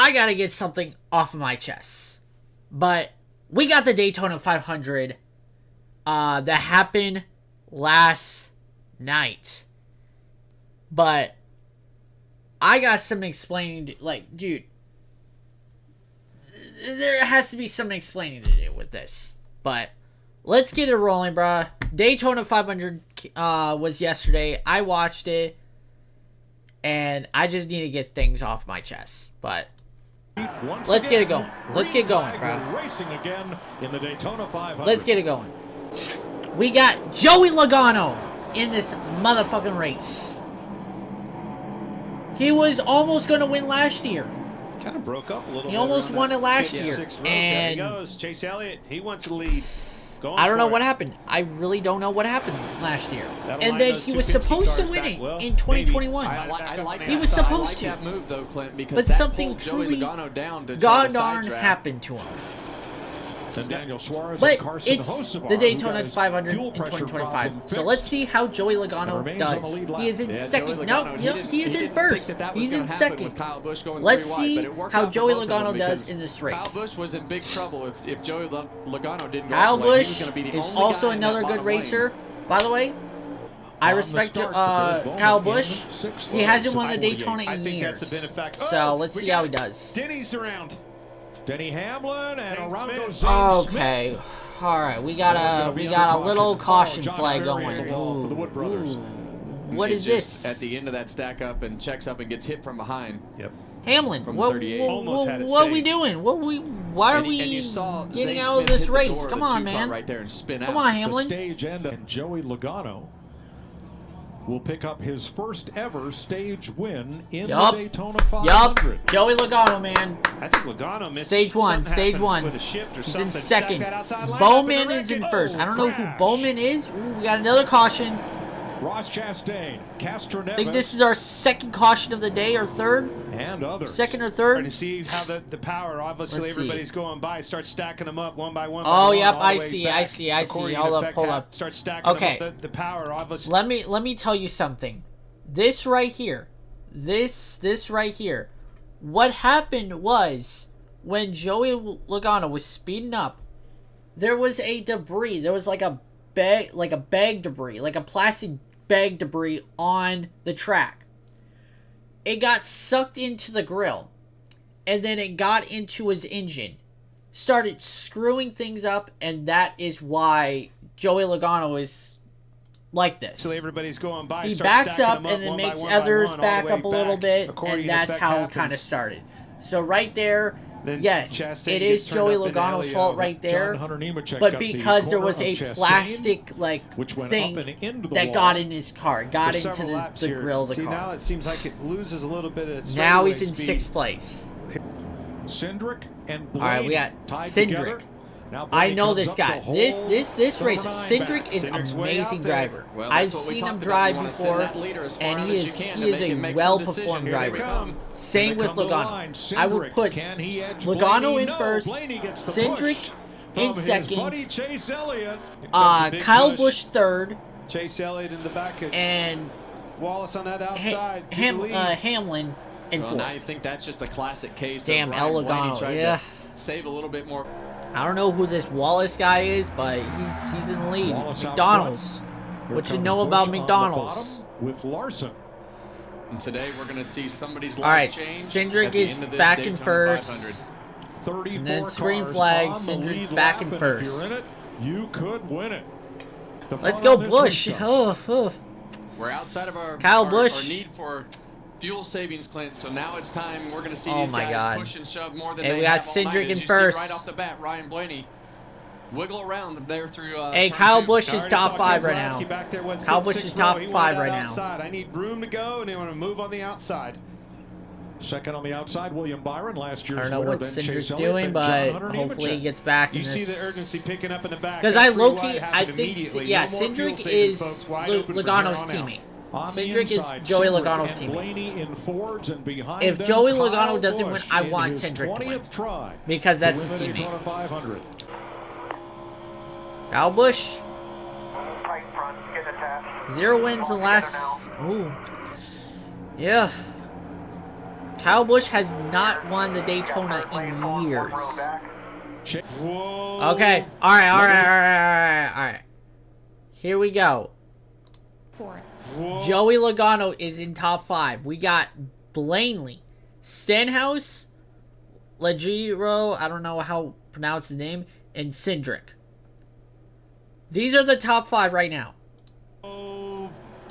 I gotta get something off of my chest. But we got the Daytona 500 that happened last night. But I got some explaining, like, dude, there has to be some explaining to do with this. But let's get it rolling, bruh. Daytona 500 was yesterday. I watched it, and I just need to get things off my chest. But let's get it going. Let's get going, bruh. Racing again in the Daytona 500. Let's get it going. We got Joey Logano in this motherfucking race. He was almost going to win last year. Kind of broke up a little. He almost won it last year. And there he goes. Chase Elliott, he wants to lead. I don't know what happened. I really don't know what happened last year. And then he was supposed to win it in 2021. He was supposed to. That move, though, Clint, because but something truly goddamn happened to him. But it's the Daytona 500 in 2025. So let's see how Joey Logano does. He is in second. No, he is in first. He's in second. Let's see how Joey Logano does in this race. Kyle Busch was in big trouble if Joey Logano didn't go. Kyle Busch is also another good racer. By the way, I respect Kyle Busch. He hasn't won the Daytona in years. So let's see how he does. Denny's around. Denny Hamlin and Arango James Okay. All right, we got a little caution flag going. Ooh. What is this? At the end of that stack up and checks up and gets hit from behind. Yep. Hamlin, From what 38. are we doing? Why are we getting out of this race? Come on, man. Right there and spin out. Come on, Hamlin. The stage end, and Joey Logano will pick up his first ever stage win in the Daytona 500. Joey Logano, man. I think Logano missed stage one. with a shift or He's something. in second. Bowman Bowman is in first. I don't know who Bowman is. Ooh, we got another caution. Ross Chastain, Castro I think this is our second caution of the day, or third. And others. Second or third. And to see how the power, obviously everybody's going by, start stacking them up one by one. Oh, yep, I see. Hold up. Start stacking okay. them up. The power, obviously. Let me tell you something. This right here, this right here. What happened was when Joey Logano was speeding up, there was a debris. There was like a bag debris, like a plastic bag debris on the track. It got sucked into the grill, and then it got into his engine, started screwing things up, and that is why Joey Logano is like this. So everybody's going by. He backs up and then makes others back up a little bit, and that's how it kind of started. So right there, yes, it is Joey Logano's fault right there, but because there was a plastic thing that got in his car, got into the grill of the car. Now it seems like it loses a little bit of now he's in sixth place. Cindric and Blaney. All right, we got Cindric. I know this guy. This race, Cindric is an amazing driver. I've seen him drive before, and he is a well-performed driver. Same with Logano. I would put Logano in first, Cindric in second, Kyle Busch third, Chase Elliott in the back, and Wallace on that outside. Hamlin in fourth. Now I think that's just a classic case. Damn, of El Logano. Yeah. Save a little bit more. I don't know who this Wallace guy is, but he's in the lead. McDonald's. What you know about McDonald's? With Larson. And today we're going to see somebody's life All right, change. Cindric is back in first. And then screen flag, Cindric back in first. If you're in it, you could win it. Let's go Busch. We're outside of our Kyle Busch. need for fuel savings, Clint. So now it's time. We're going to see these guys push and shove more than hey, they we got have all Cindric night. in first. Right off the bat, Ryan Blaney wiggle around there through. Hey, Kyle Busch is top 5 right now. Kyle Busch is top 5 right now. I need room to go, and they want to move on the outside. Second on the outside, William Byron, last year's I don't know winner, what then Chase Cindric's Elliott, doing, then but John Hunter hopefully he Nemechek. gets back in You this. see the urgency picking up in the back. Because I think, Cindric is Logano's teammate. Cindric is Joey Logano's teammate. If Joey Logano doesn't win, I want Cindric to win. Because that's his teammate. Kyle Busch. 0 wins in the last... Ooh. Yeah. Kyle Busch has not won the Daytona in years. Whoa. Okay. All right. Here we go. Whoa. Joey Logano is in top 5. We got Blaney, Stenhouse, Legiro, I don't know how to pronounce his name, and Cindric. These are the top 5 right now.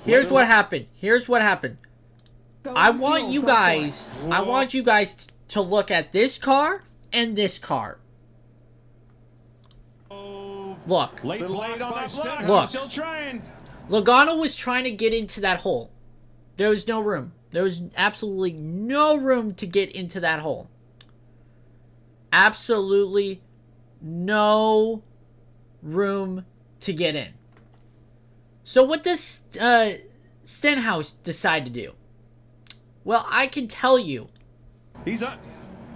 Here's what happened. I want you guys to look at this car and this car. Look. Late on that block. Look. Still trying. Logano was trying to get into that hole. There was no room. There was absolutely no room to get into that hole. Absolutely no room to get in. So what does Stenhouse decide to do? Well, I can tell you. He's up.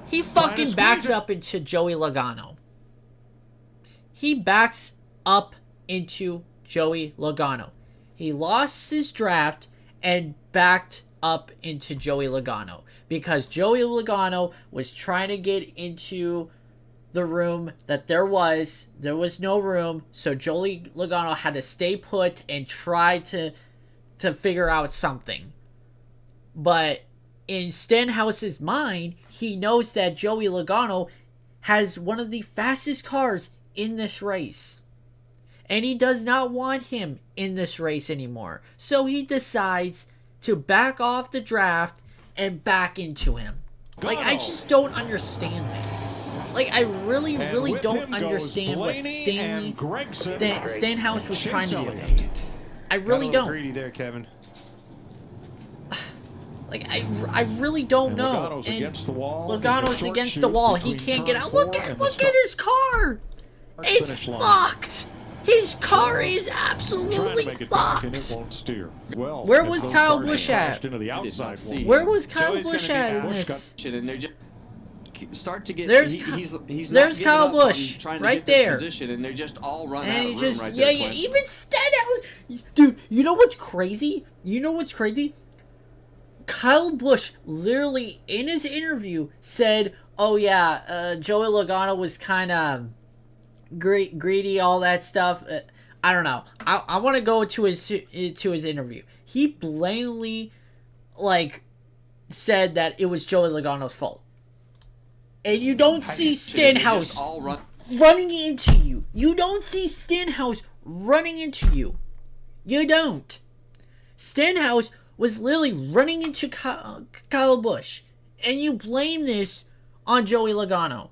He fucking backs up into Joey Logano. He backs up into Joey Logano. He lost his draft and backed up into Joey Logano because Joey Logano was trying to get into the room that there was no room, so Joey Logano had to stay put and try to figure out something. But in Stenhouse's mind, he knows that Joey Logano has one of the fastest cars in this race. And he does not want him in this race anymore. So he decides to back off the draft and back into him. Like, I just don't understand this. Like, I really don't understand what Stenhouse was trying to do. I really don't. Greedy there, Kevin. Like, I really don't know. Logano's against the wall. Logano's against the wall. He can't get out. Look at his car. It's fucked. His car is absolutely fucked. And it won't steer. Well, where was Kyle Busch at? Where was Kyle Busch at in this? Start to get. There's Kyle Busch right there. Position, and they're just all running and out he of just room right yeah. there, Even Stenhouse, dude. You know what's crazy? Kyle Busch literally in his interview said, "Oh yeah, Joey Logano was kind of greedy, all that stuff." I don't know. I want to go to his interview. He blatantly said that it was Joey Logano's fault. And you don't see Stenhouse running into you. You don't see Stenhouse running into you. You don't. Stenhouse was literally running into Kyle Busch. And you blame this on Joey Logano.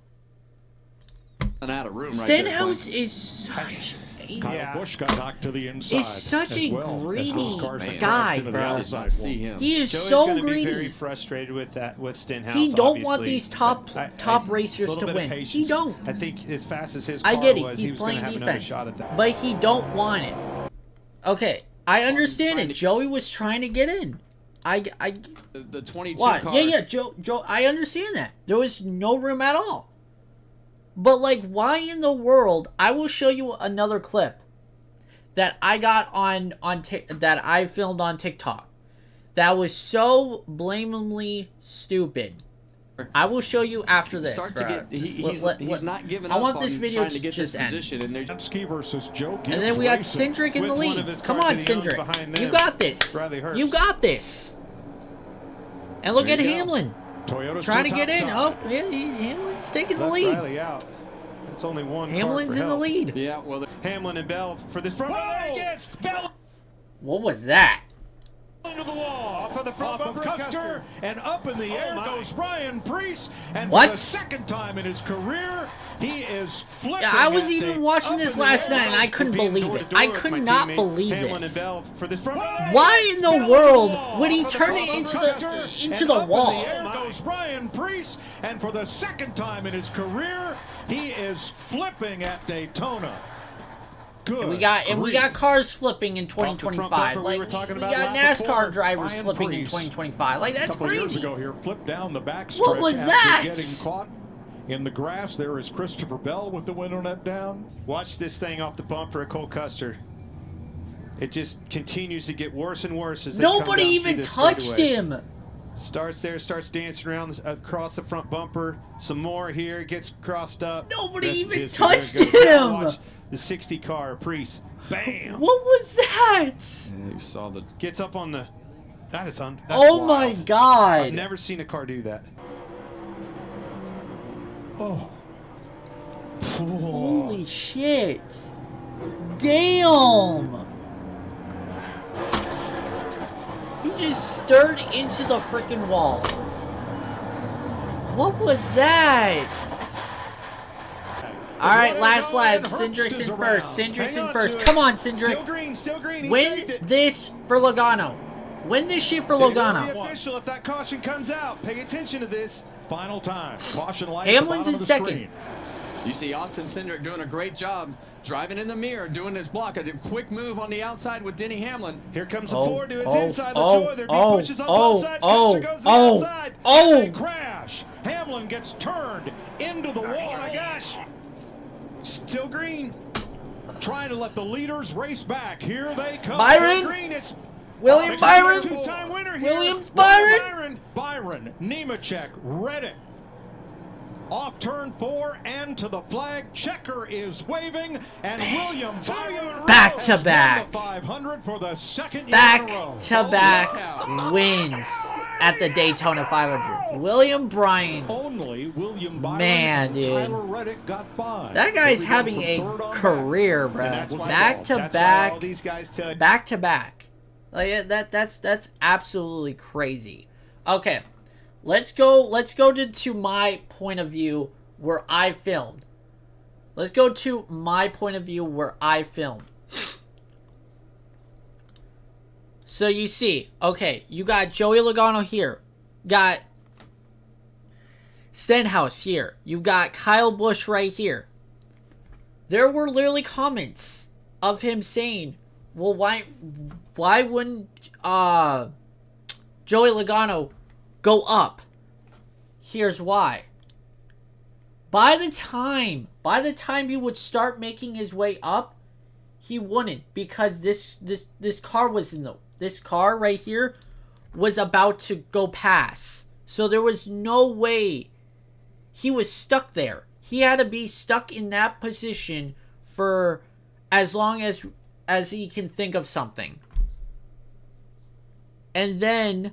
Out of room Stenhouse is such Kyle Busch got knocked to the inside. Is such a greedy guy, bro. He is Joey's so greedy. Be very frustrated with Stenhouse. He don't want these top racers to win. He don't. I think as fast as his car I get it. was, He's he was playing have defense, shot at that. but he don't want it. Okay, I understand it. Joey was trying to get in. The 22 what? car. Yeah. Joe. I understand that. There was no room at all. But why in the world? I will show you another clip that I got that I filmed on TikTok. That was so blamably stupid. I will show you after this. He's not giving up. I want this video trying to get just this position, end. and versus Joe and then we got Cindric in the lead. Come on, Cindric. You got this. You got this. And look at Hamlin. Toyota's trying to get in. side. Oh, yeah, Hamlin's taking the lead. Riley out. It's only one. Hamlin's in the lead. Yeah, well, Hamlin and Bell for the front. Against Bell. What was that? Into the wall, off of the front bumper, Custer, and up in the air goes Ryan Preece, and what? For the second time in his career, he is flipping. Yeah, I was even watching this last night, and I couldn't believe it. I could not believe this. Why in the world would he turn it into the wall? In the air goes Ryan Preece, and for the second time in his career, he is flipping at Daytona. Good. And we got cars flipping in 2025. We got NASCAR drivers flipping in 2025. That's crazy. Years ago here, flipped down the backstretch. What was that? Getting caught in the grass. There is Christopher Bell with the window net down. Watch this thing off the bumper at Cole Custer. It just continues to get worse and worse as they nobody even touched him. Starts there, starts dancing around across the front bumper. Some more here, gets crossed up. Nobody Rest even is history. touched There it goes. Now him. watch the 60 car, Priest. Bam! What was that? Yeah, you saw the. Gets up on the. That's Oh wild. my God. I've never seen a car do that. Oh. Holy shit. Damn. He just stirred into the freaking wall. What was that? Alright, last lap. Cindric's in first. Cindric's in first. Come on, Cindric. Still green, still green. He Win saved it. this for Logano. Win this shit for It will Logano. be official if that caution comes out. Pay attention to this. Final time. Caution light Hamlin's at the bottom in of the second. screen. You see Austin Cindric doing a great job driving in the mirror, doing his block. A quick move on the outside with Denny Hamlin. Here comes the Oh, Ford to his oh, inside. oh, LaJoy. There oh, pushes on oh, both sides. oh, Custer goes to the oh, outside. oh. They crash. Hamlin gets turned into the wall. Oh my gosh. Still green. Trying to let the leaders race back. Here they come. Byron? Still green. It's William Byron. Two-time winner here. Williams Byron. Byron, Nemechek, Reddick. Off turn 4 and to the flag. Checker is waving, and William Byron Back to has won back. the 500 for the second year in a Back row. to back wins at the Daytona 500. William Bryan. Only William Byron Man, and dude. Tyler Reddick got by. That guy's They having go a from third on career, And bro. that's why- Back to that's why back. all these guys tell you. Back to back. Like that's absolutely crazy. Okay. Let's go to my point of view where I filmed. Let's go to my point of view where I filmed. So you see, okay, you got Joey Logano here. Got Stenhouse here. You got Kyle Busch right here. There were literally comments of him saying, well, why wouldn't Joey Logano go up? Here's why. By the time he would start making his way up, he wouldn't, because this car was this car right here was about to go past. So there was no way he was stuck there. He had to be stuck in that position for as long as he can think of something. And then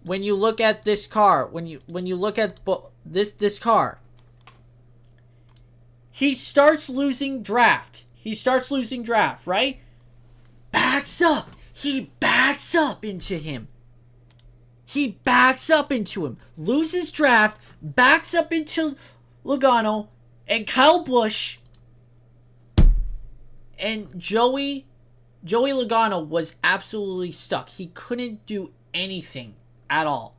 when you look at this car, when you look at this car, he starts losing draft. Right? Backs up. He backs up into him. Loses draft, backs up into Logano and Kyle Busch. And Joey Logano was absolutely stuck. He couldn't do anything at all.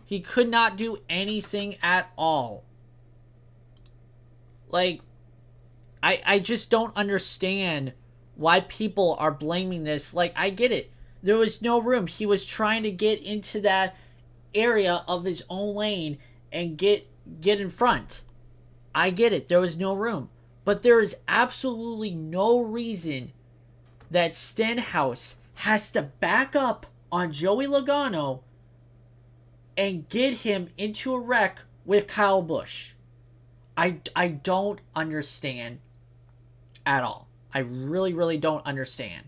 He could not do anything at all. Like, I just don't understand why people are blaming this. Like, I get it. There was no room. He was trying to get into that area of his own lane and get in front. I get it. There was no room. But there is absolutely no reason that Stenhouse has to back up on Joey Logano and get him into a wreck with Kyle Busch. I don't understand at all. I really, really don't understand.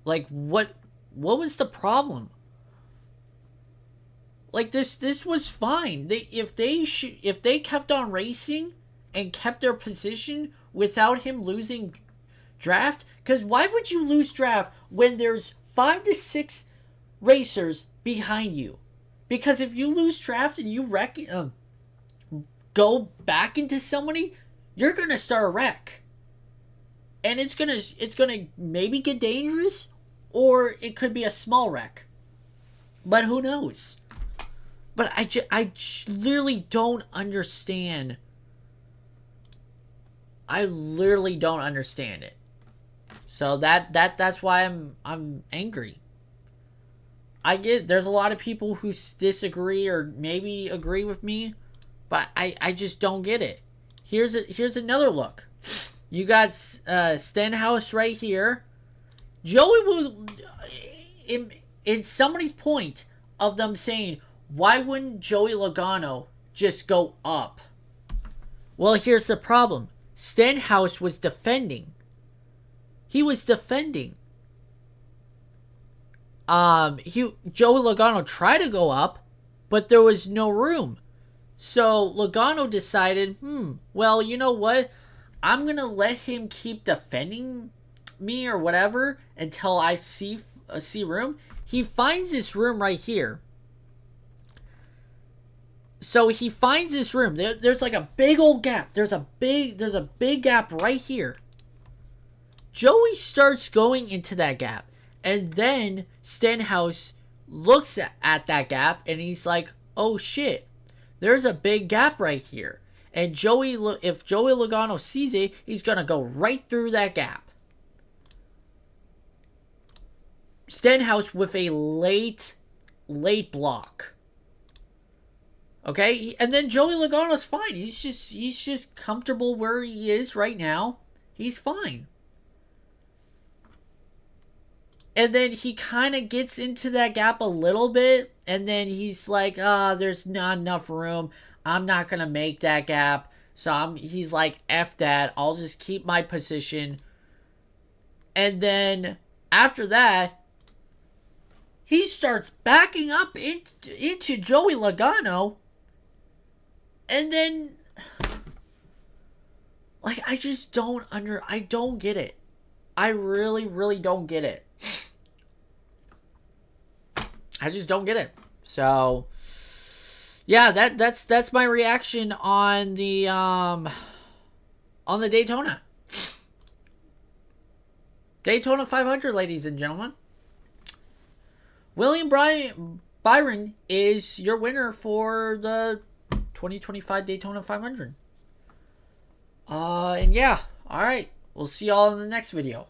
Like, what was the problem? Like, this was fine. If they kept on racing and kept their position without him losing draft, because why would you lose draft when there's 5 to 6 racers behind you? Because if you lose draft and you wreck, go back into somebody, you're gonna start a wreck, and it's gonna maybe get dangerous, or it could be a small wreck, but who knows? But I literally don't understand. I literally don't understand it. So that's why I'm angry. I get there's a lot of people who disagree or maybe agree with me, but I just don't get it. Here's another look. You got Stenhouse right here. Joey will, it's somebody's point of them saying, why wouldn't Joey Logano just go up? Well, here's the problem. Stenhouse was defending. He was defending. Joey Logano tried to go up, but there was no room. So Logano decided, well, you know what? I'm going to let him keep defending me or whatever until I see room. He finds this room right here. So he finds this room. There's like a big old gap. There's a big gap right here. Joey starts going into that gap. And then Stenhouse looks at that gap and he's like, oh shit. There's a big gap right here. And if Joey Logano sees it, he's going to go right through that gap. Stenhouse with a late block. Okay? And then Joey Logano's fine. He's just comfortable where he is right now. He's fine. And then he kind of gets into that gap a little bit. And then he's like, there's not enough room. I'm not going to make that gap. So he's like, F that. I'll just keep my position. And then after that, he starts backing up into Joey Logano. And then, like, I don't get it. I really, really don't get it. I just don't get it. So, yeah, that's my reaction on the Daytona. Daytona 500, ladies and gentlemen. William Byron is your winner for the 2025 Daytona 500. And yeah, all right. We'll see y'all in the next video.